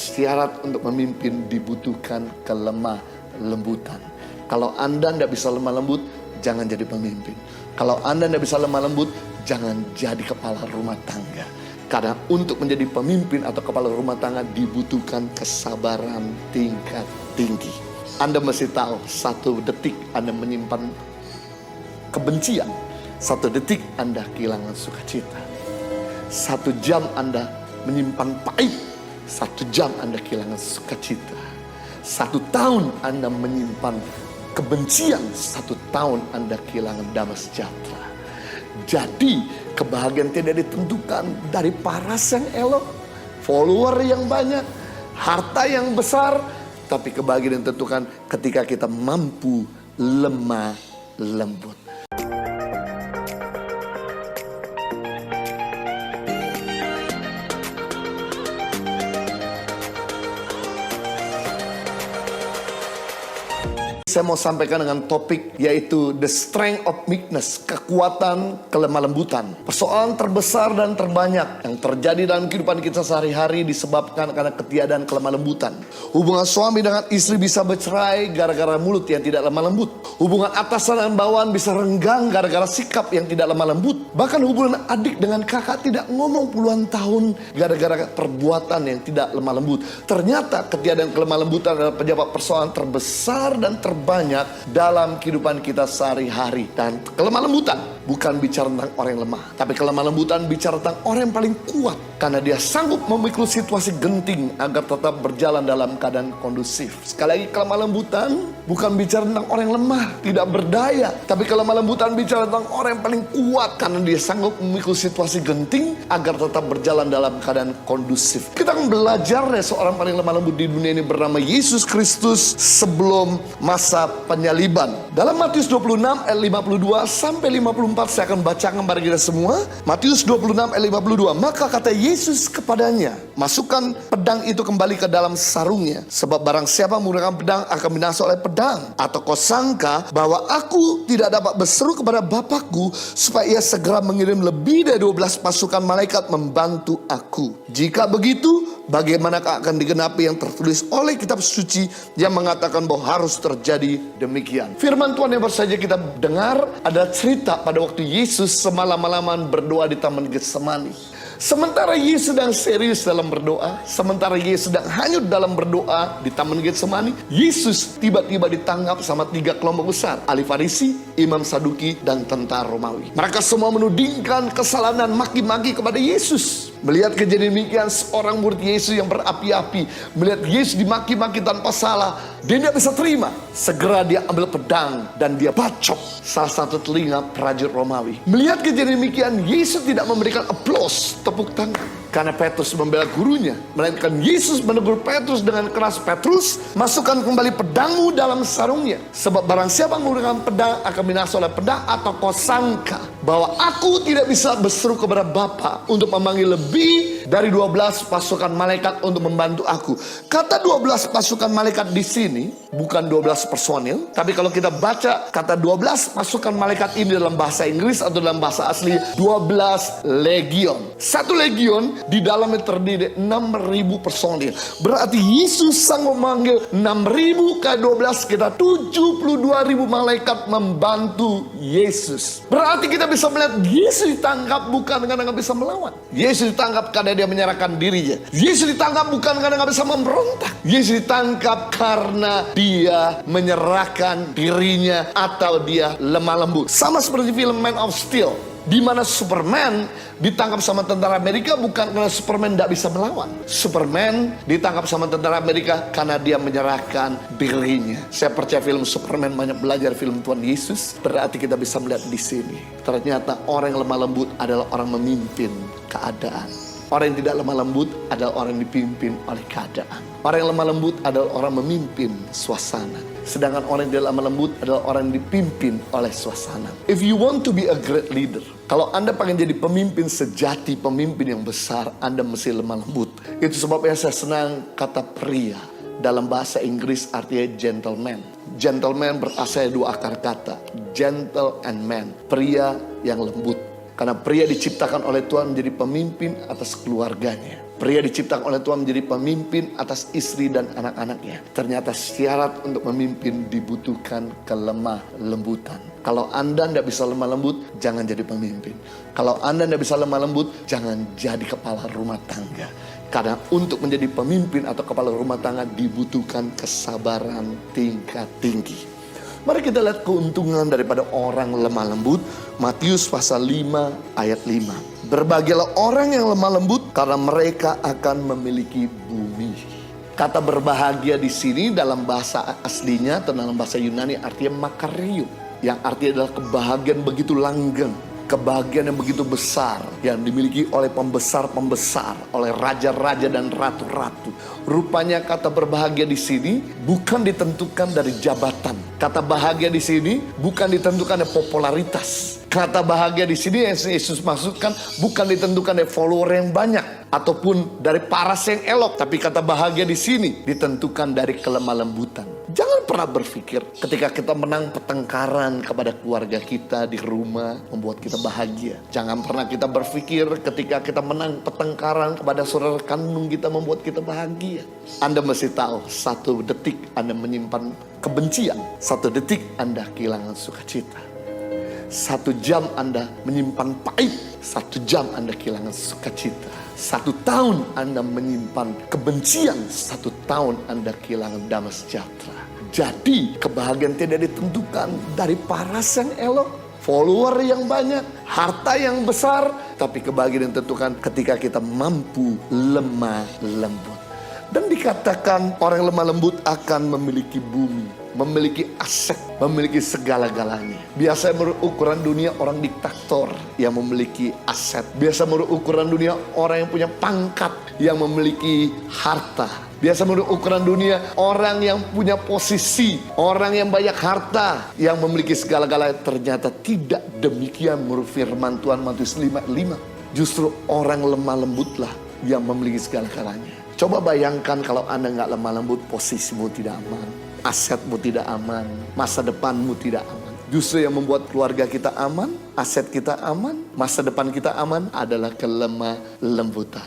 Syarat untuk memimpin dibutuhkan kelemah lembutan. Kalau Anda tidak bisa lemah lembut, jangan jadi pemimpin. Kalau Anda tidak bisa lemah lembut, jangan jadi kepala rumah tangga. Karena untuk menjadi pemimpin atau kepala rumah tangga dibutuhkan kesabaran tingkat tinggi. Anda mesti tahu, 1 detik Anda menyimpan kebencian, 1 detik Anda kehilangan sukacita. 1 jam Anda menyimpan pahit, 1 jam Anda kehilangan sukacita. 1 tahun Anda menyimpan kebencian, 1 tahun Anda kehilangan damai sejahtera. Jadi kebahagiaan tidak ditentukan dari paras yang elok, follower yang banyak, harta yang besar. Tapi kebahagiaan ditentukan ketika kita mampu lemah lembut. Saya mau sampaikan dengan topik yaitu the strength of meekness, kekuatan kelemah lembutan. Persoalan terbesar dan terbanyak yang terjadi dalam kehidupan kita sehari-hari disebabkan karena ketiadaan kelemah lembutan. Hubungan suami dengan istri bisa bercerai gara-gara mulut yang tidak lemah lembut. Hubungan atasan dan bawahan bisa renggang gara-gara sikap yang tidak lemah lembut. Bahkan hubungan adik dengan kakak tidak ngomong puluhan tahun gara-gara perbuatan yang tidak lemah lembut. Ternyata ketiadaan kelemah lembutan adalah penyebab persoalan terbesar dan terbanyak dalam kehidupan kita sehari-hari. Dan kelemah lembutan bukan bicara tentang orang yang lemah, tapi kelemah lembutan bicara tentang orang yang paling kuat, karena dia sanggup memikul situasi genting agar tetap berjalan dalam keadaan kondusif. Sekali lagi, kelemah lembutan bukan bicara tentang orang yang lemah, tidak berdaya, tapi kelemah lembutan bicara tentang orang yang paling kuat, karena dia sanggup memikul situasi genting agar tetap berjalan dalam keadaan kondusif. Kita akan belajar dari seorang paling lemah lembut di dunia ini bernama Yesus Kristus sebelum masa penyaliban. Dalam Matius 26 ayat 52 sampai 54 saya akan bacakan kepada kita semua. Matius 26 ayat 52. Maka kata Yesus kepadanya, masukkan pedang itu kembali ke dalam sarungnya, sebab barang siapa menggunakan pedang akan binasa oleh pedang. Atau kau sangka bahwa aku tidak dapat berseru kepada Bapakku supaya ia segera mengirim lebih dari 12 pasukan malaikat membantu aku? Jika begitu, bagaimanakah akan digenapi yang tertulis oleh kitab suci yang mengatakan bahwa harus terjadi demikian? Firman Tuhan yang baru saja kita dengar adalah cerita pada waktu Yesus semalam-malaman berdoa di Taman Getsemani. Sementara Yesus sedang serius dalam berdoa, sementara Yesus sedang hanyut dalam berdoa di Taman Getsemani, Yesus tiba-tiba ditangkap sama 3 kelompok besar, ahli Farisi, imam Saduki, dan tentara Romawi. Mereka semua menudingkan kesalahan dan maki-maki kepada Yesus. Melihat kejadian demikian, seorang murid Yesus yang berapi-api melihat Yesus dimaki-maki tanpa salah, dia tidak bisa terima. Segera dia ambil pedang dan dia bacok salah satu telinga prajurit Romawi. Melihat kejadian demikian, Yesus tidak memberikan aplaus, tepuk tangan, karena Petrus membela gurunya, melainkan Yesus menegur Petrus dengan keras, Petrus, masukkan kembali pedangmu dalam sarungnya, sebab barang siapa menggunakan pedang akan binasa oleh pedang. Atau kau sangka bahwa aku tidak bisa berseru kepada Bapa untuk memanggil lebih dari 12 pasukan malaikat untuk membantu aku? Kata 12 pasukan malaikat di sini bukan 12 personil, tapi kalau kita baca kata 12 pasukan malaikat ini dalam bahasa Inggris atau dalam bahasa asli 12 legion. Satu legion di dalamnya terdiri 6.000 personil. Berarti Yesus sanggup memanggil 6.000 ke 12 kita 72.000 malaikat membantu Yesus. Berarti kita bisa melihat Yesus ditangkap bukan karena nggak bisa melawan. Yesus ditangkap karena dia menyerahkan dirinya. Yesus ditangkap bukan karena nggak bisa memberontak. Yesus ditangkap karena dia menyerahkan dirinya atau dia lemah lembut. Sama seperti film Man of Steel, di mana Superman ditangkap sama tentara Amerika bukan karena Superman tidak bisa melawan. Superman ditangkap sama tentara Amerika karena dia menyerahkan dirinya. Saya percaya film Superman banyak belajar film Tuhan Yesus. Berarti kita bisa melihat di sini, ternyata orang yang lemah lembut adalah orang memimpin keadaan. Orang yang tidak lemah lembut adalah orang yang dipimpin oleh keadaan. Orang yang lemah lembut adalah orang memimpin suasana. Sedangkan orang yang tidak lemah lembut adalah orang yang dipimpin oleh suasana. If you want to be a great leader, kalau Anda pengen jadi pemimpin sejati, pemimpin yang besar, Anda mesti lemah lembut. Itu sebabnya saya senang kata pria. Dalam bahasa Inggris artinya gentleman. Gentleman berasal dari 2 akar kata, gentle and man, pria yang lembut. Karena pria diciptakan oleh Tuhan menjadi pemimpin atas keluarganya. Pria diciptakan oleh Tuhan menjadi pemimpin atas istri dan anak-anaknya. Ternyata syarat untuk memimpin dibutuhkan kelemah lembutan. Kalau Anda tidak bisa lemah lembut, jangan jadi pemimpin. Kalau Anda tidak bisa lemah lembut, jangan jadi kepala rumah tangga. Karena untuk menjadi pemimpin atau kepala rumah tangga dibutuhkan kesabaran tingkat tinggi. Mari kita lihat keuntungan daripada orang lemah lembut. Matius pasal 5 ayat 5. Berbahagialah orang yang lemah lembut karena mereka akan memiliki bumi. Kata berbahagia di sini dalam bahasa aslinya atau dalam bahasa Yunani artinya makario. Yang artinya adalah kebahagiaan begitu langgeng. Kebahagiaan yang begitu besar yang dimiliki oleh pembesar-pembesar, oleh raja-raja dan ratu-ratu. Rupanya kata berbahagia di sini bukan ditentukan dari jabatan. Kata bahagia di sini bukan ditentukan dari popularitas. Kata bahagia di sini yang Yesus maksudkan bukan ditentukan dari follower yang banyak ataupun dari paras yang elok, tapi kata bahagia di sini ditentukan dari kelemah lembutan. Jangan pernah berpikir ketika kita menang pertengkaran kepada keluarga kita di rumah membuat kita bahagia. Jangan pernah kita berpikir ketika kita menang pertengkaran kepada saudara kandung kita membuat kita bahagia. Anda mesti tahu, 1 detik Anda menyimpan kebencian, 1 detik Anda kehilangan sukacita. 1 jam Anda menyimpan pahit, 1 jam Anda kehilangan sukacita. 1 tahun Anda menyimpan kebencian, 1 tahun Anda kehilangan damai sejahtera. Jadi kebahagiaan tidak ditentukan dari paras yang elok, follower yang banyak, harta yang besar, tapi kebahagiaan ditentukan ketika kita mampu lemah lembut. Dan dikatakan orang yang lemah lembut akan memiliki bumi, memiliki aset, memiliki segala-galanya. Biasa menurut ukuran dunia orang diktator yang memiliki aset. Biasa menurut ukuran dunia orang yang punya pangkat yang memiliki harta. Biasa menurut ukuran dunia orang yang punya posisi, orang yang banyak harta yang memiliki segala-galanya. Ternyata tidak demikian menurut firman Tuhan Matius 5:5. Justru orang lemah lembutlah yang memiliki segala-galanya. Coba bayangkan kalau Anda nggak lemah lembut, posisimu tidak aman, asetmu tidak aman, masa depanmu tidak aman. Justru yang membuat keluarga kita aman, aset kita aman, masa depan kita aman adalah kelemah lembutan.